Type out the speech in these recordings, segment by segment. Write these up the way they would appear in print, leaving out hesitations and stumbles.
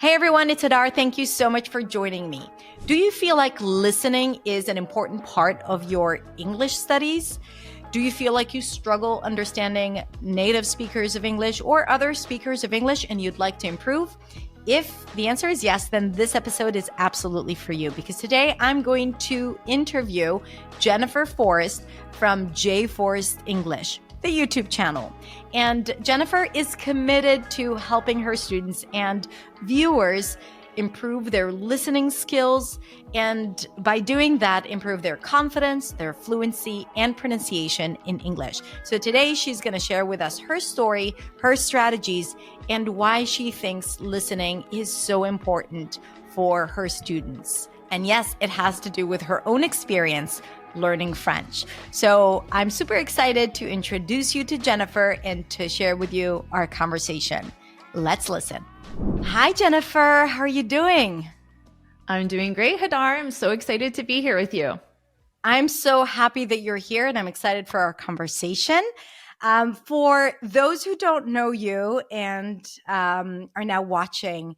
Hey everyone, it's Adar. Thank you so much for joining me. Do you feel like listening is an important part of your English studies? Do you feel like you struggle understanding native speakers of English or other speakers of English and you'd like to improve? If the answer is yes, then this episode is absolutely for you because today I'm going to interview Jennifer Forrest from J Forrest English, the YouTube channel. And Jennifer is committed to helping her students and viewers improve their listening skills, and by doing that, improve their confidence, their fluency, and pronunciation in English. So today she's going to share with us her story, her strategies, and why she thinks listening is so important for her students. And yes, it has to do with her own experience learning French. So I'm super excited to introduce you to Jennifer and to share with you our conversation. Let's listen. Hi, Jennifer. How are you doing? I'm doing great, Hadar. I'm so excited to be here with you. I'm so happy that you're here and I'm excited for our conversation. For those who don't know you and are now watching,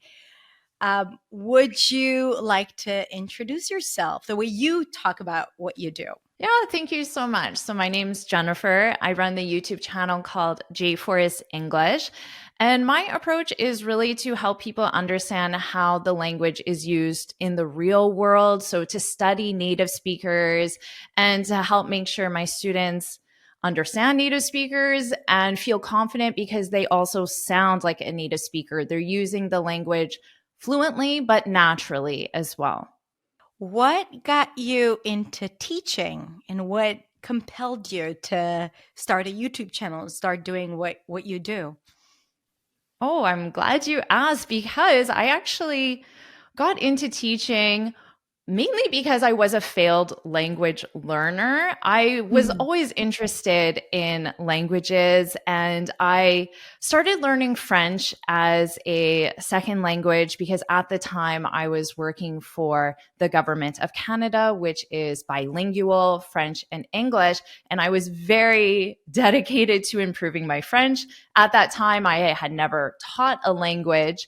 would you like to introduce yourself the way you talk about what you do? Yeah, thank you so much. So my name's Jennifer. I run the YouTube channel called J Forrest English. And my approach is really to help people understand how the language is used in the real world. So to study native speakers and to help make sure my students understand native speakers and feel confident because they also sound like a native speaker. They're using the language fluently, but naturally as well. What got you into teaching and what compelled you to start a YouTube channel and start doing what you do? Oh, I'm glad you asked because I actually got into teaching mainly because I was a failed language learner. I was Mhm. always interested in languages and I started learning French as a second language because at the time I was working for the government of Canada, which is bilingual, French and English. And I was very dedicated to improving my French. At that time, I had never taught a language.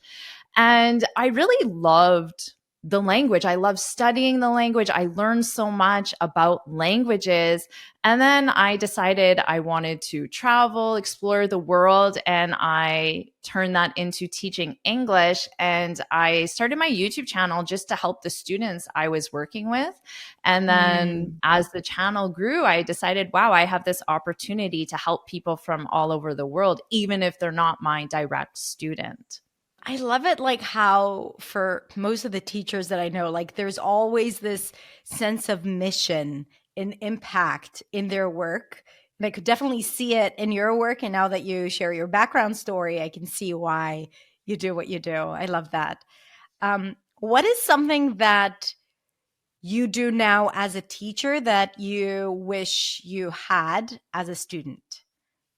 And I really loved the language. I love studying the language. I learned so much about languages. And then I decided I wanted to travel, explore the world, and I turned that into teaching English. And I started my YouTube channel just to help the students I was working with. And then Mm. as the channel grew, I decided, wow, I have this opportunity to help people from all over the world, even if they're not my direct student. I love it, like how for most of the teachers that I know, like there's always this sense of mission and impact in their work. And I could definitely see it in your work. And now that you share your background story, I can see why you do what you do. I love that. What is something that you do now as a teacher that you wish you had as a student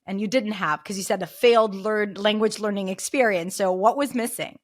and you didn't have because you said a failed language learning experience? So what was missing?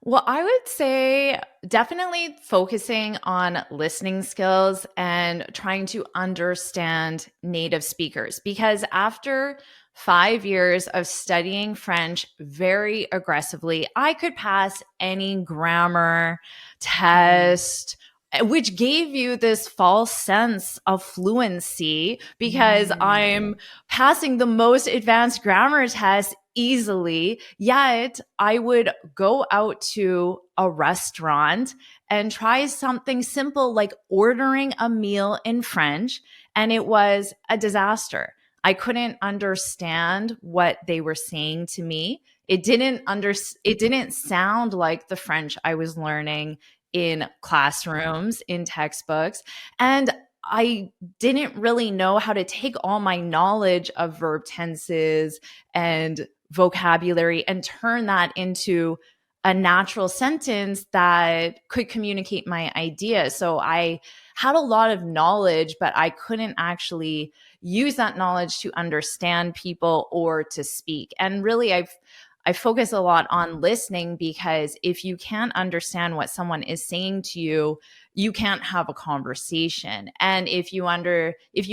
Well, I would say definitely focusing on listening skills and trying to understand native speakers. Because after 5 years of studying French very aggressively, I could pass any grammar Mm. test, which gave you this false sense of fluency because Mm. I'm passing the most advanced grammar test easily. Yet I would go out to a restaurant and try something simple like ordering a meal in French, and it was a disaster. I couldn't understand what they were saying to me. It didn't sound like the French I was learning in classrooms, in textbooks. And I didn't really know how to take all my knowledge of verb tenses and vocabulary and turn that into a natural sentence that could communicate my idea. So I had a lot of knowledge, but I couldn't actually use that knowledge to understand people or to speak. And really, I focus a lot on listening because if you can't understand what someone is saying to you, you can't have a conversation. And if you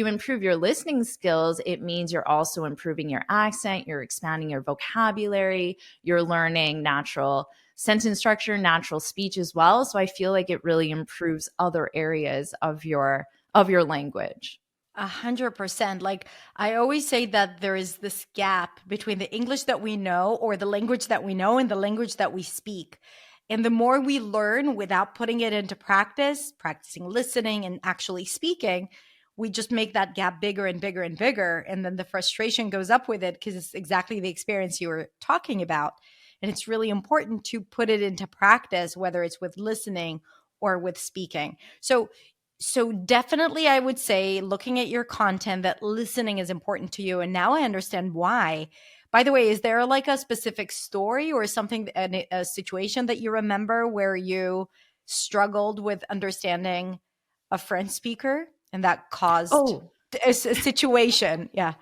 improve your listening skills, it means you're also improving your accent, you're expanding your vocabulary, you're learning natural sentence structure, natural speech as well. So I feel like it really improves other areas of your language. 100%. Like I always say that there is this gap between the English that we know or the language that we know and the language that we speak. And the more we learn without putting it into practice, practicing listening and actually speaking, we just make that gap bigger and bigger and bigger. And then the frustration goes up with it because it's exactly the experience you were talking about. And it's really important to put it into practice, whether it's with listening or with speaking. So definitely I would say looking at your content that listening is important to you. And now I understand why. By the way, is there like a specific story or something, a situation that you remember where you struggled with understanding a French speaker and that caused Oh, a situation? Yeah.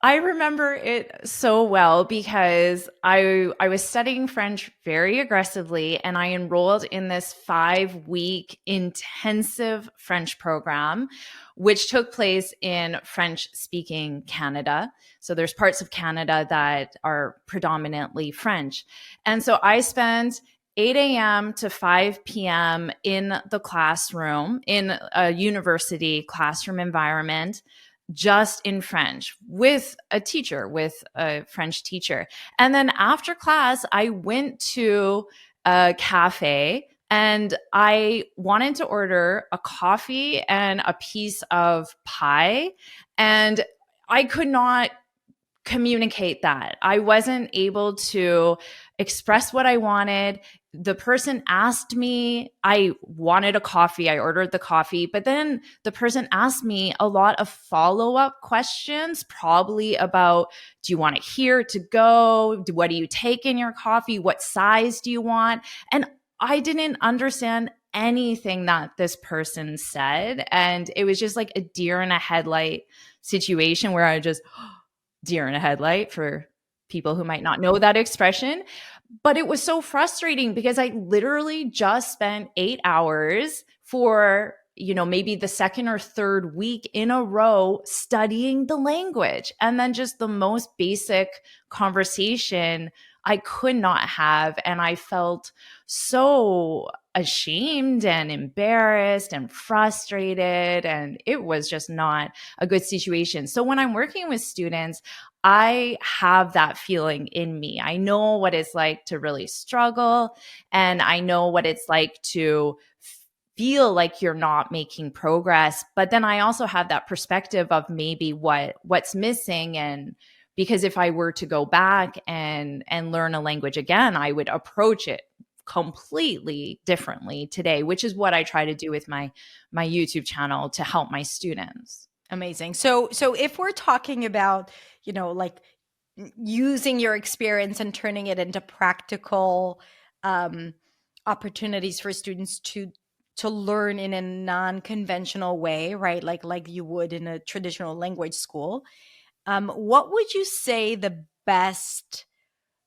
I remember it so well because I was studying French very aggressively, and I enrolled in this 5-week intensive French program, which took place in French speaking Canada. So there's parts of Canada that are predominantly French. And so I spent 8 a.m. to 5 p.m. in the classroom, in a university classroom environment, just in French with a teacher, with a French teacher. And then after class, I went to a cafe and I wanted to order a coffee and a piece of pie. And I could not communicate that. I wasn't able to express what I wanted. The person asked me, I wanted a coffee. I ordered the coffee, but then the person asked me a lot of follow-up questions, probably about, do you want it here to go? What do you take in your coffee? What size do you want? And I didn't understand anything that this person said. And it was just like a deer in a headlight situation where I just, deer in a headlight for people who might not know that expression. But it was so frustrating because I literally just spent 8 hours for, maybe the second or third week in a row studying the language. And then just the most basic conversation I could not have. And I felt so ashamed and embarrassed and frustrated. And it was just not a good situation. So when I'm working with students, I have that feeling in me. I know what it's like to really struggle, and I know what it's like to feel like you're not making progress. But then I also have that perspective of maybe what's missing. And because if I were to go back and learn a language again, I would approach it completely differently today, which is what I try to do with my YouTube channel to help my students. Amazing. So if we're talking about, like using your experience and turning it into practical opportunities for students to learn in a non-conventional way, right? Like you would in a traditional language school. What would you say the best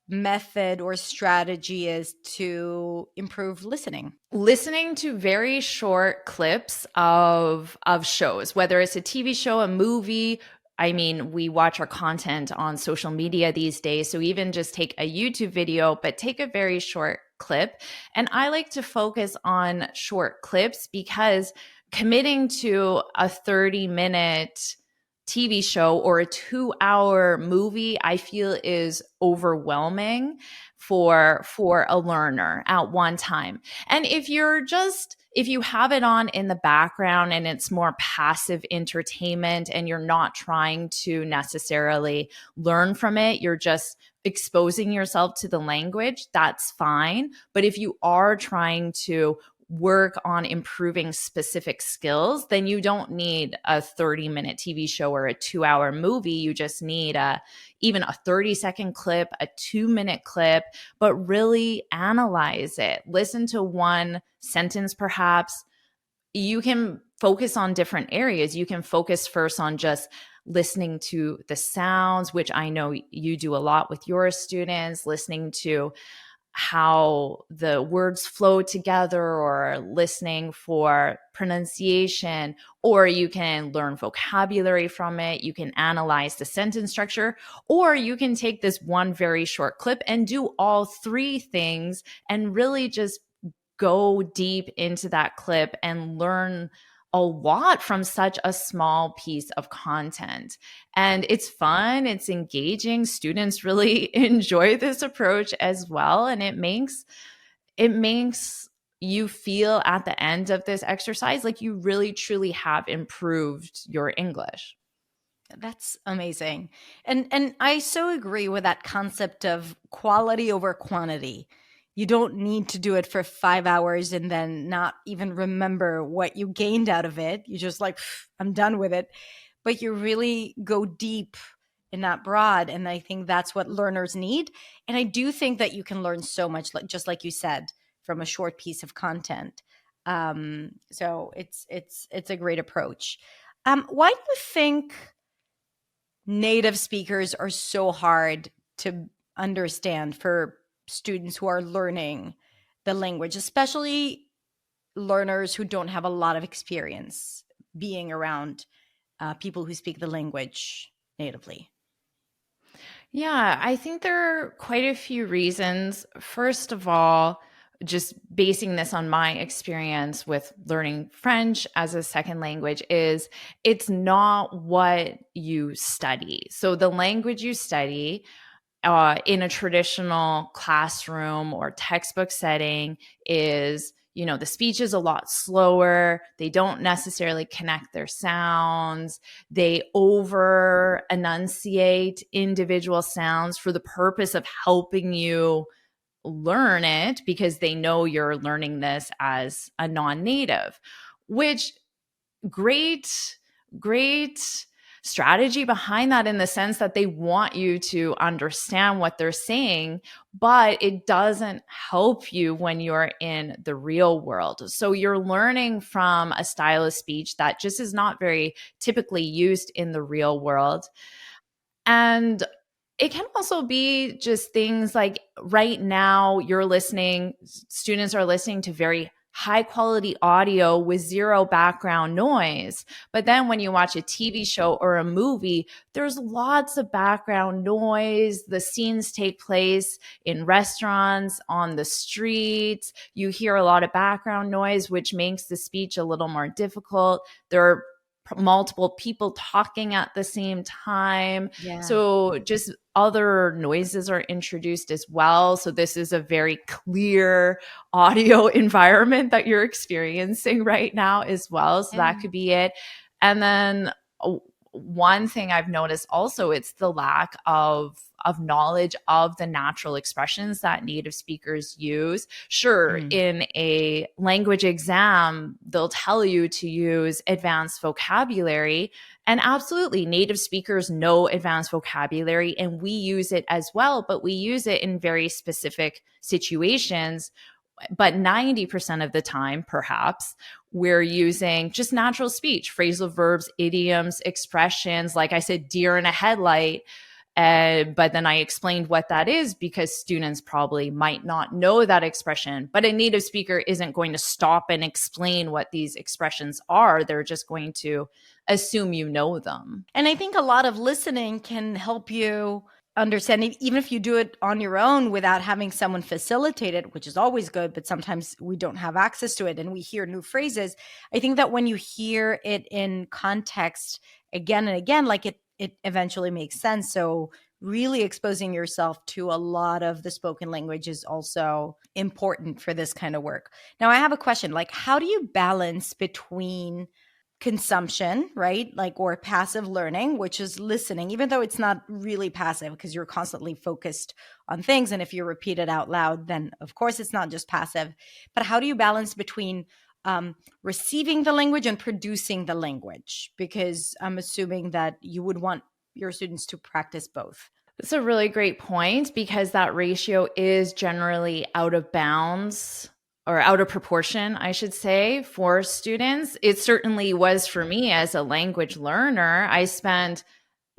method or strategy is to improve listening? Listening to very short clips of shows, whether it's a TV show, a movie. I mean, we watch our content on social media these days. So even just take a YouTube video, but take a very short clip. And I like to focus on short clips because committing to a 30-minute TV show or a 2-hour movie, I feel is overwhelming for a learner at one time. And if you have it on in the background and it's more passive entertainment and you're not trying to necessarily learn from it, you're just exposing yourself to the language, that's fine. But if you are trying to work on improving specific skills, then you don't need a 30-minute TV show or a 2-hour movie. You just need even a 30-second clip, a 2-minute clip, but really analyze it. Listen to one sentence, perhaps. You can focus on different areas. You can focus first on just listening to the sounds, which I know you do a lot with your students, listening to how the words flow together, or listening for pronunciation, or you can learn vocabulary from it. You can analyze the sentence structure, or you can take this one very short clip and do all three things and really just go deep into that clip and learn a lot from such a small piece of content. And it's fun, it's engaging. Students really enjoy this approach as well. And it makes you feel at the end of this exercise like you really truly have improved your English. That's amazing. And I so agree with that concept of quality over quantity. You don't need to do it for 5 hours and then not even remember what you gained out of it. You just like, I'm done with it. But you really go deep and not broad. And I think that's what learners need. And I do think that you can learn so much, like just like you said, from a short piece of content. So it's a great approach. Why do you think native speakers are so hard to understand for students who are learning the language, especially learners who don't have a lot of experience being around people who speak the language natively? Yeah, I think there are quite a few reasons. First of all, just basing this on my experience with learning French as a second language, is it's not what you study. So the language you study in a traditional classroom or textbook setting is, the speech is a lot slower. They don't necessarily connect their sounds. They over enunciate individual sounds for the purpose of helping you learn it, because they know you're learning this as a non-native, which great strategy behind that, in the sense that they want you to understand what they're saying, but it doesn't help you when you're in the real world. So you're learning from a style of speech that just is not very typically used in the real world. And it can also be just things like, right now students are listening to very high quality audio with zero background noise. But then when you watch a TV show or a movie, there's lots of background noise. The scenes take place in restaurants, on the streets. You hear a lot of background noise, which makes the speech a little more difficult. There are multiple people talking at the same time. Yeah. So just other noises are introduced as well. So this is a very clear audio environment that you're experiencing right now as well. So that could be it. And then one thing I've noticed also, it's the lack of knowledge of the natural expressions that native speakers use. Sure, in a language exam, they'll tell you to use advanced vocabulary. And absolutely, native speakers know advanced vocabulary, and we use it as well, but we use it in very specific situations. But 90% of the time, perhaps, we're using just natural speech, phrasal verbs, idioms, expressions. Like I said, deer in a headlight. But then I explained what that is, because students probably might not know that expression. But a native speaker isn't going to stop and explain what these expressions are. They're just going to assume you know them. And I think a lot of listening can help you understand, even if you do it on your own without having someone facilitate it, which is always good, but sometimes we don't have access to it and we hear new phrases. I think that when you hear it in context again and again, like it eventually makes sense. So really exposing yourself to a lot of the spoken language is also important for this kind of work. Now, I have a question, like, how do you balance between consumption, right? Like, or passive learning, which is listening, even though it's not really passive because you're constantly focused on things. And if you repeat it out loud, then of course it's not just passive. But how do you balance between receiving the language and producing the language? Because I'm assuming that you would want your students to practice both. That's a really great point, because that ratio is generally out of bounds, or out of proportion, I should say, for students. It certainly was for me as a language learner. I spent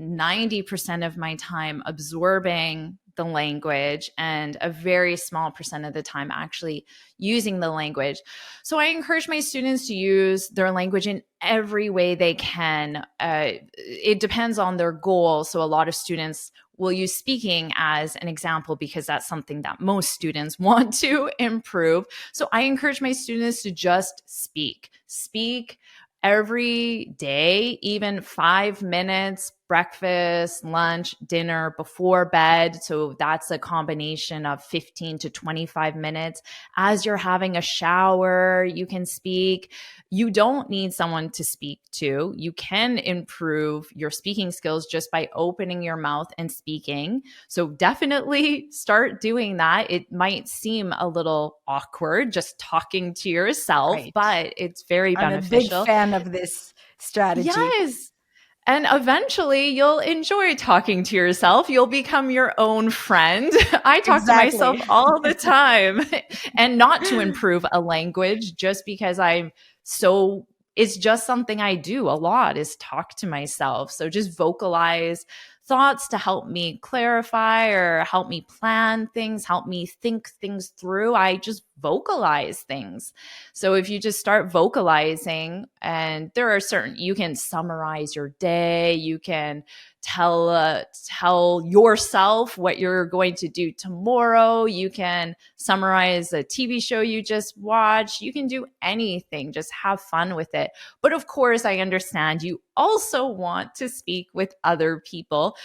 90% of my time absorbing the language and a very small percent of the time actually using the language. So I encourage my students to use their language in every way they can. It depends on their goal. So a lot of students will use speaking as an example because that's something that most students want to improve. So I encourage my students to just speak every day, even 5 minutes, breakfast, lunch, dinner, before bed. So that's a combination of 15 to 25 minutes. As you're having a shower, you can speak. You don't need someone to speak to. You can improve your speaking skills just by opening your mouth and speaking. So definitely start doing that. It might seem a little awkward just talking to yourself, Right. but it's very I'm a big beneficial. fan of this strategy. Yes. And eventually you'll enjoy talking to yourself. You'll become your own friend. I talk to myself all the time and not to improve a language just because it's just something I do a lot is talk to myself. So just vocalize thoughts to help me clarify or help me plan things, help me think things through. I just vocalize things. So if you just start vocalizing, and there are you can summarize your day, you can tell yourself what you're going to do tomorrow, you can summarize a TV show you just watched, you can do anything, just have fun with it. But of course, I understand you also want to speak with other people.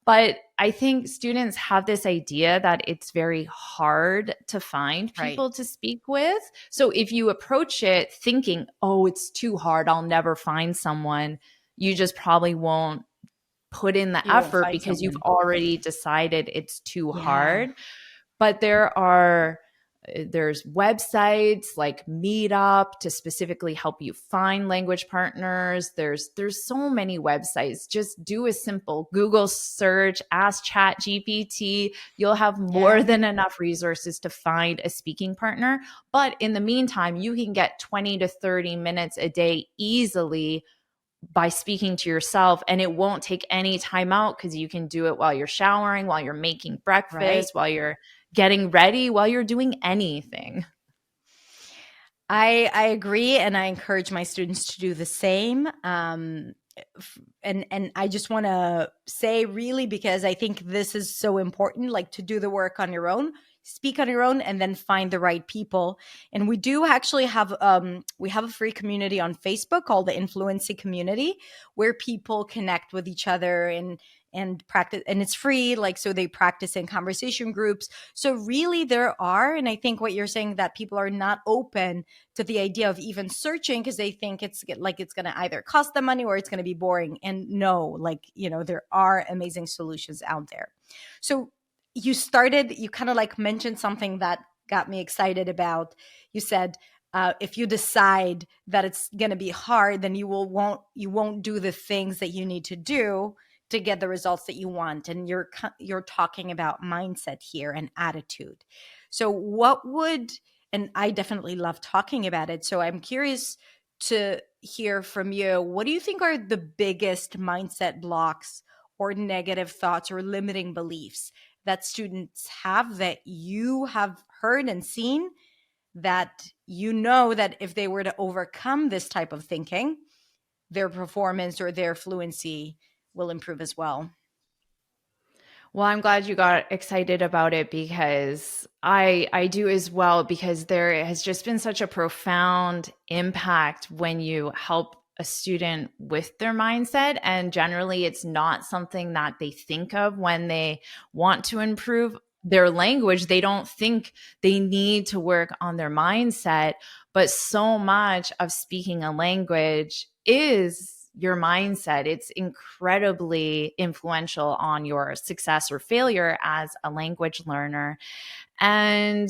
But I think students have this idea that it's very hard to find people to speak with. So if you approach it thinking, oh, it's too hard, I'll never find someone, you just probably won't put in the effort because you've already decided it's too hard. But there's websites like Meetup to specifically help you find language partners. There's so many websites. Just do a simple Google search, ask ChatGPT. You'll have more than enough resources to find a speaking partner. But in the meantime, you can get 20 to 30 minutes a day easily by speaking to yourself, and it won't take any time out because you can do it while you're showering, while you're making breakfast, while you're getting ready, while you're doing anything. I agree, and I encourage my students to do the same. And I just want to say, really, because I think this is so important, like to do the work on your own, speak on your own, and then find the right people. And we do actually have we have a free community on Facebook called the Influency Community, where people connect with each other and practice, and it's free, like, so they practice in conversation groups. So really there are, and I think what you're saying, that people are not open to the idea of even searching because they think it's like it's going to either cost them money or it's going to be boring. And no, like, there are amazing solutions out there. So you kind of like mentioned something that got me excited about. You said, if you decide that it's going to be hard, then you won't do the things that you need to do to get the results that you want. And you're talking about mindset here and attitude. So and I definitely love talking about it. So I'm curious to hear from you. What do you think are the biggest mindset blocks or negative thoughts or limiting beliefs that students have that you have heard and seen, that that if they were to overcome this type of thinking, their performance or their fluency will improve as well? Well, I'm glad you got excited about it because I do as well, because there has just been such a profound impact when you help a student with their mindset. And generally, it's not something that they think of when they want to improve their language. They don't think they need to work on their mindset, but so much of speaking a language is your mindset. It's incredibly influential on your success or failure as a language learner. And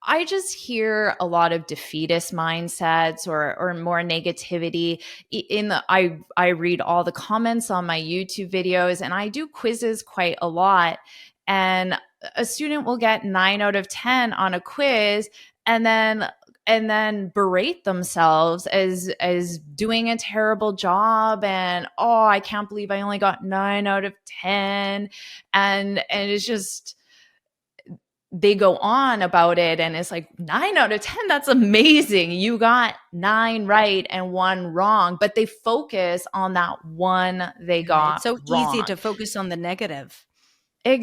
I just hear a lot of defeatist mindsets or more negativity. I read all the comments on my YouTube videos, and I do quizzes quite a lot. And a student will get 9 out of 10 on a quiz, and then berate themselves as doing a terrible job, and I can't believe I only got 9 out of 10, and it's just they go on about it and it's like 9 out of 10. That's amazing. You got 9 right and 1 wrong, but they focus on that one they got It's so easy wrong. to focus on the negative, right?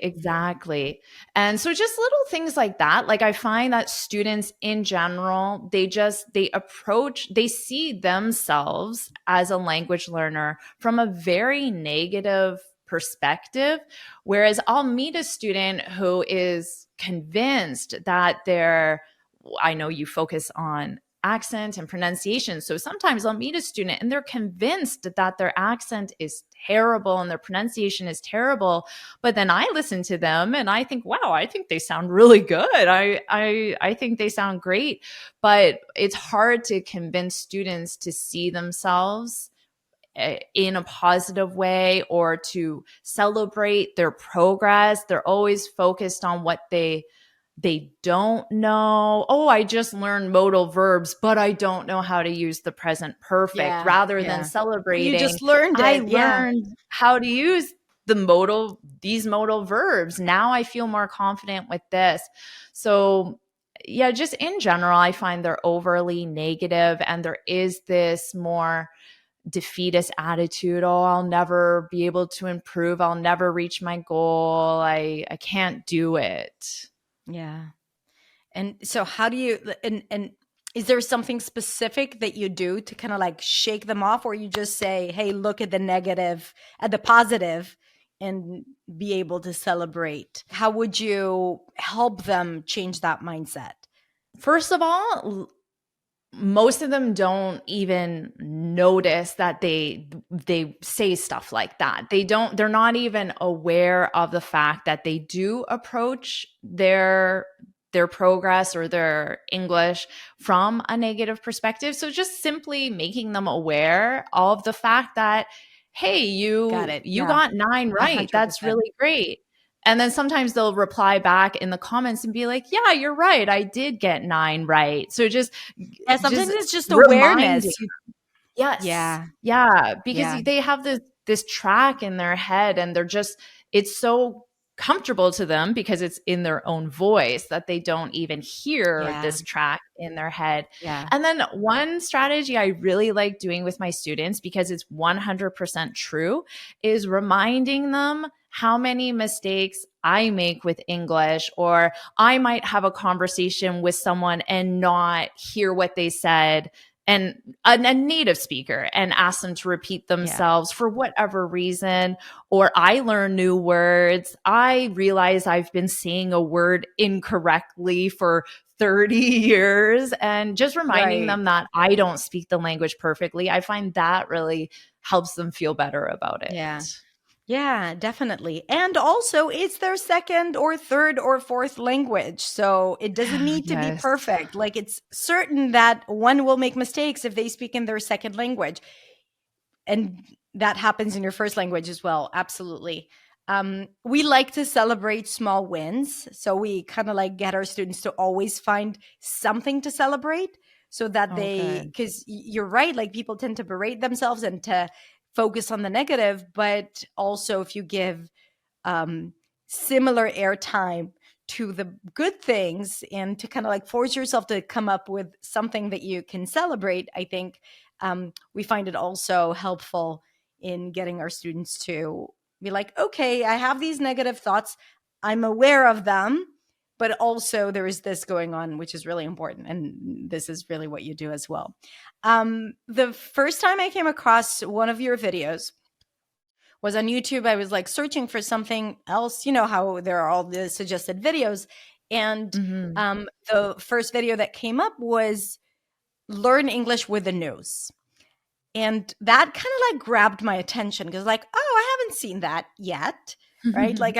Exactly. And so just little things like that. Like I find that students in general, they see themselves as a language learner from a very negative perspective. Whereas I'll meet a student who is convinced that I know you focus on accent and pronunciation. So sometimes I'll meet a student and they're convinced that their accent is terrible and their pronunciation is terrible. But then I listen to them and I think, wow, I think they sound really good. I think they sound great. But it's hard to convince students to see themselves in a positive way or to celebrate their progress. They're always focused on what they don't know. Oh, I just learned modal verbs, but I don't know how to use the present perfect, rather than celebrating. You just learned it. I learned how to use these modal verbs. Now I feel more confident with this. So yeah, just in general, I find they're overly negative and there is this more defeatist attitude. Oh, I'll never be able to improve. I'll never reach my goal. I can't do it. Yeah. And so how do you, and is there something specific that you do to kind of like shake them off, or you just say, hey, look at the negative, at the positive, and be able to celebrate? How would you help them change that mindset? First of all, most of them don't even notice that they say stuff like that. They're not even aware of the fact that they do approach their progress or their English from a negative perspective. So just simply making them aware of the fact that, hey, you got 9 right. 100%. That's really great. And then sometimes they'll reply back in the comments and be like, yeah, you're right. I did get 9 right. So sometimes it's just awareness. Yes. Yeah. Because they have this track in their head and it's so comfortable to them because it's in their own voice that they don't even hear this track in their head. Yeah. And then one strategy I really like doing with my students, because it's 100% true, is reminding them how many mistakes I make with English, or I might have a conversation with someone and not hear what they said, and a native speaker, and ask them to repeat themselves for whatever reason, or I learn new words. I realize I've been saying a word incorrectly for 30 years, and just reminding them that I don't speak the language perfectly. I find that really helps them feel better about it. Yeah, definitely. And also it's their second or third or fourth language. So it doesn't need to be perfect. Like it's certain that one will make mistakes if they speak in their second language. And that happens in your first language as well. Absolutely. We like to celebrate small wins. So we kind of like get our students to always find something to celebrate so that because you're right, like people tend to berate themselves and to focus on the negative, but also if you give similar airtime to the good things and to kind of like force yourself to come up with something that you can celebrate, I think we find it also helpful in getting our students to be like, okay, I have these negative thoughts. I'm aware of them, but also there is this going on, which is really important. And this is really what you do as well. The first time I came across one of your videos was on YouTube. I was like searching for something else. You know how there are all the suggested videos. And the first video that came up was Learn English with the News. And that kind of like grabbed my attention because like, oh, I haven't seen that yet. Right? Like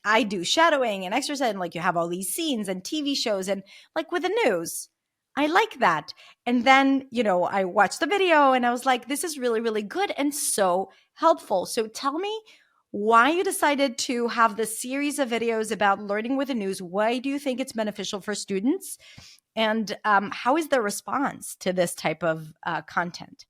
I do shadowing and exercise, and like you have all these scenes and TV shows, and like with the news, I like that. And then, you know, I watched the video and I was like, this is really, really good and so helpful. So tell me why you decided to have this series of videos about learning with the news. Why do you think it's beneficial for students? And how is the response to this type of content?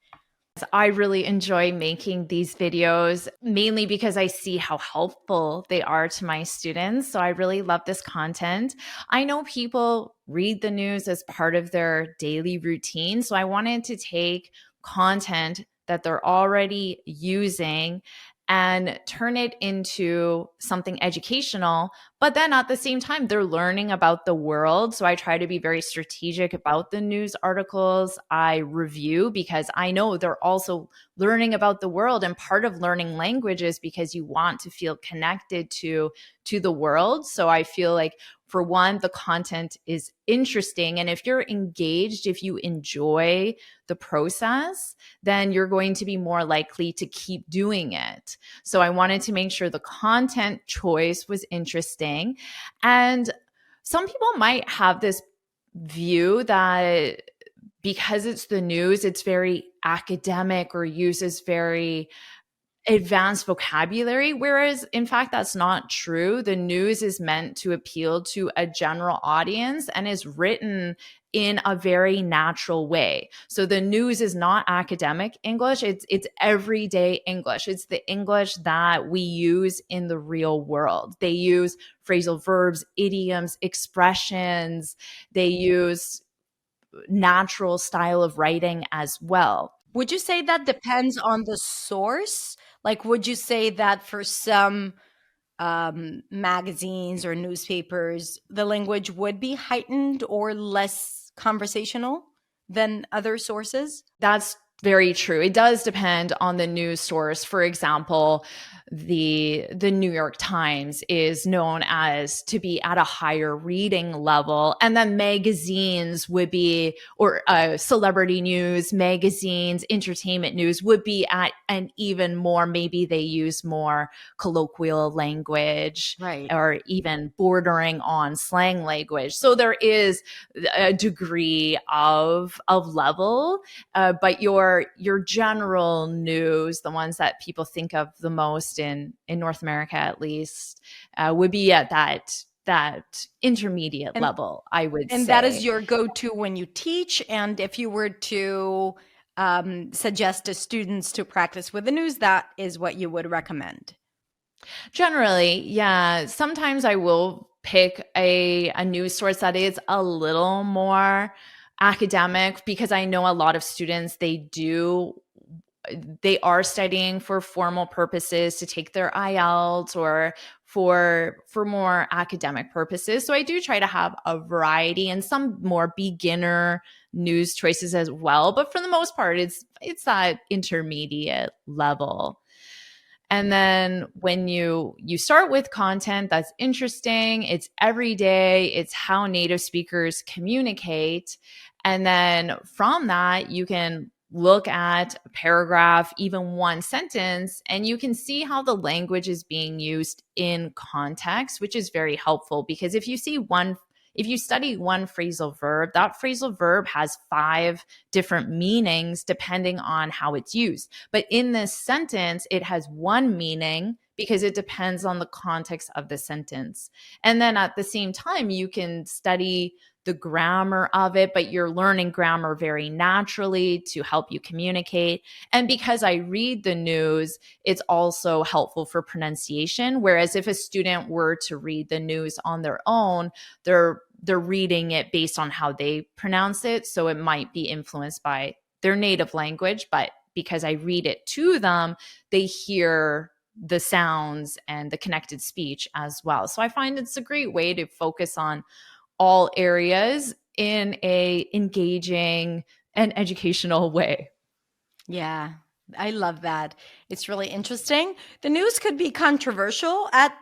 I really enjoy making these videos, mainly because I see how helpful they are to my students. So I really love this content. I know people read the news as part of their daily routine. So I wanted to take content that they're already using and turn it into something educational. But then at the same time, they're learning about the world. So I try to be very strategic about the news articles I review, because I know they're also learning about the world. And part of learning language is because you want to feel connected to the world. So I feel like, for one, the content is interesting. And if you're engaged, if you enjoy the process, then you're going to be more likely to keep doing it. So I wanted to make sure the content choice was interesting. And some people might have this view that because it's the news, it's very academic or uses very advanced vocabulary, whereas in fact that's not true. The news is meant to appeal to a general audience and is written in a very natural way. So the news is not academic English, it's everyday English. It's the English that we use in the real world. They use phrasal verbs, idioms, expressions. They use natural style of writing as well. Would you say that depends on the source? Like, would you say that for some magazines or newspapers, the language would be heightened or less conversational than other sources? That's very true. It does depend on the news source. For example, the New York Times is known as to be at a higher reading level, and then magazines would be, or celebrity news, magazines, entertainment news would be at an even more, maybe they use more colloquial language, Right. or even bordering on slang language. So there is a degree of level, but your general news, the ones that people think of the most in North America at least, would be at that intermediate And level, I would and that is say. your go-to when you teach. And if you were to suggest to students to practice with the news, that is what you would recommend. Generally, yeah. Sometimes I will pick a news source that is a little more academic, because I know a lot of students, they are studying for formal purposes to take their IELTS or for more academic purposes. So I do try to have a variety and some more beginner news choices as well. But for the most part, it's that intermediate level. And then when you start with content that's interesting, it's everyday, it's how native speakers communicate. And then from that, you can look at a paragraph, even one sentence, and you can see how the language is being used in context, which is very helpful, because if you study one phrasal verb, that phrasal verb has 5 different meanings depending on how it's used. But in this sentence, it has one meaning because it depends on the context of the sentence. And then at the same time, you can study the grammar of it, but you're learning grammar very naturally to help you communicate. And because I read the news, it's also helpful for pronunciation. Whereas if a student were to read the news on their own, they're reading it based on how they pronounce it. So it might be influenced by their native language, but because I read it to them, they hear the sounds and the connected speech as well. So I find it's a great way to focus on all areas in a engaging and educational way. Yeah, I love that. It's really interesting. The news could be controversial at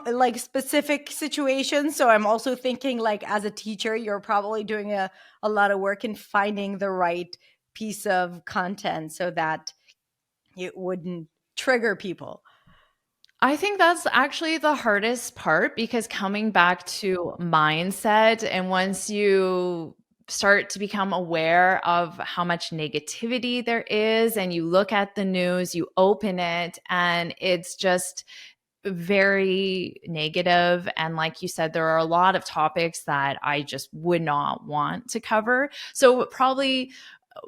like specific situations. So I'm also thinking, like, as a teacher, you're probably doing a lot of work in finding the right piece of content so that it wouldn't trigger people. I think that's actually the hardest part, because coming back to mindset, and once you start to become aware of how much negativity there is, and you look at the news, you open it, and it's just very negative. And like you said, there are a lot of topics that I just would not want to cover. So probably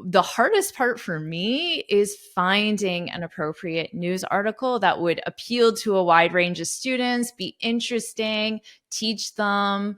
The hardest part for me is finding an appropriate news article that would appeal to a wide range of students, be interesting, teach them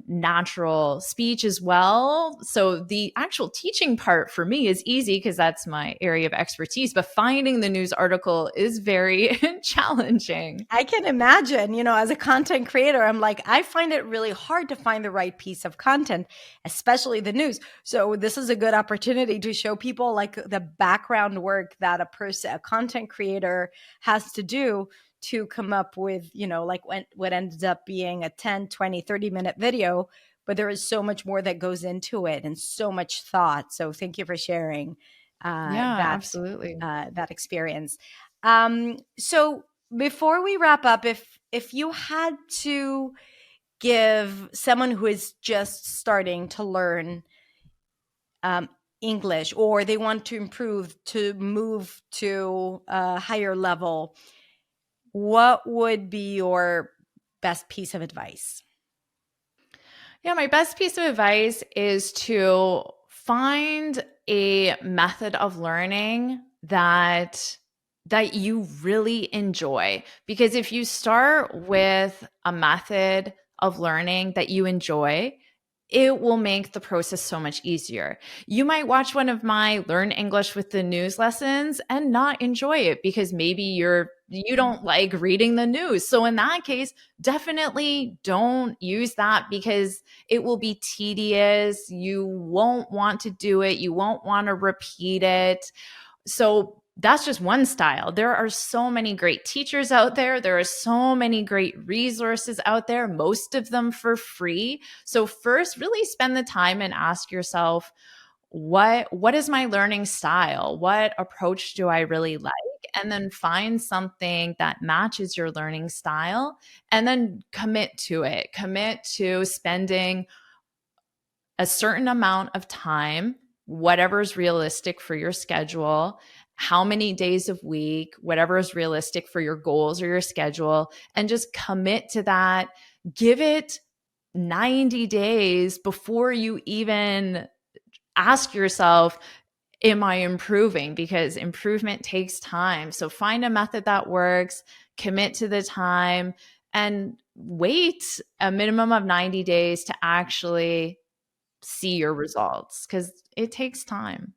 natural speech as well. So the actual teaching part for me is easy because that's my area of expertise, but finding the news article is very challenging. I can imagine, as a content creator, I'm like, I find it really hard to find the right piece of content, especially the news. So this is a good opportunity to show people like the background work that a content creator has to do to come up with, like what ended up being a 10, 20, 30-minute video, but there is so much more that goes into it and so much thought. So thank you for sharing absolutely. That experience. So before we wrap up, if you had to give someone who is just starting to learn English, or they want to improve, to move to a higher level, what would be your best piece of advice? Yeah, my best piece of advice is to find a method of learning that you really enjoy. Because if you start with a method of learning that you enjoy, it will make the process so much easier. You might watch one of my Learn English with the News lessons and not enjoy it because maybe you don't like reading the news. So in that case, definitely don't use that because it will be tedious. You won't want to do it. You won't want to repeat it. So that's just one style. There are so many great teachers out there. There are so many great resources out there, most of them for free. So first, really spend the time and ask yourself, what is my learning style? What approach do I really like? And then find something that matches your learning style and then commit to it. Commit to spending a certain amount of time, whatever is realistic for your schedule, how many days a week, whatever is realistic for your goals or your schedule, and just commit to that. Give it 90 days before you even ask yourself, am I improving? Because improvement takes time. So find a method that works, commit to the time, and wait a minimum of 90 days to actually see your results because it takes time.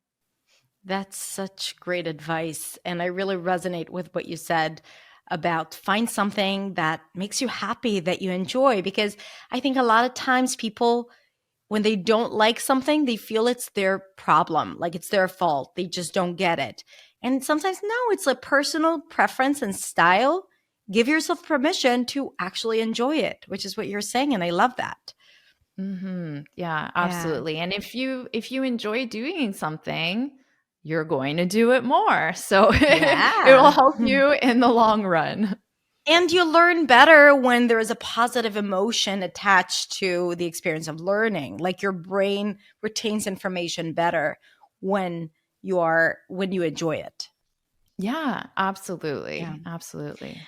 That's such great advice. And I really resonate with what you said about find something that makes you happy, that you enjoy. Because I think a lot of times people, when they don't like something, they feel it's their problem, like it's their fault. They just don't get it. And sometimes, no, it's a personal preference and style. Give yourself permission to actually enjoy it, which is what you're saying. And I love that. Mm-hmm. Yeah, absolutely. Yeah. And if you enjoy doing something, you're going to do it more. So it will help you in the long run. And you learn better when there is a positive emotion attached to the experience of learning. Like your brain retains information better when you enjoy it. Yeah, absolutely. Yeah. Absolutely.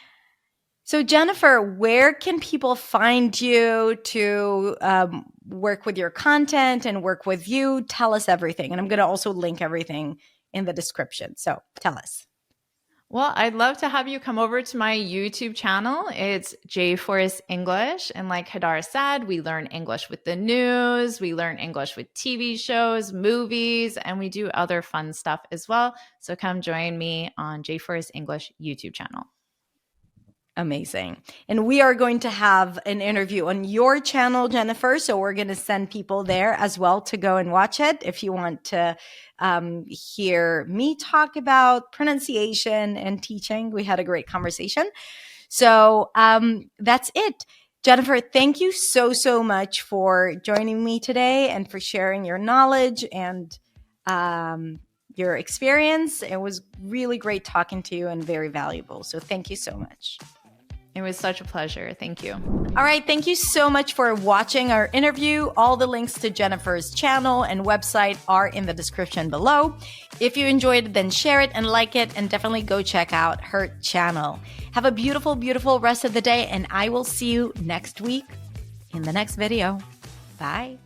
So Jennifer, where can people find you to work with your content and work with you? Tell us everything. And I'm going to also link everything in the description. So tell us. Well, I'd love to have you come over to my YouTube channel. It's JForce English. And like Hadar said, we learn English with the news, we learn English with TV shows, movies, and we do other fun stuff as well. So come join me on JForce English YouTube channel. Amazing. And we are going to have an interview on your channel, Jennifer. So we're going to send people there as well to go and watch it. If you want to hear me talk about pronunciation and teaching, we had a great conversation. So that's it. Jennifer, thank you so, so much for joining me today and for sharing your knowledge and your experience. It was really great talking to you and very valuable. So thank you so much. It was such a pleasure. Thank you. All right. Thank you so much for watching our interview. All the links to Jennifer's channel and website are in the description below. If you enjoyed it, then share it and like it, and definitely go check out her channel. Have a beautiful, beautiful rest of the day, and I will see you next week in the next video. Bye.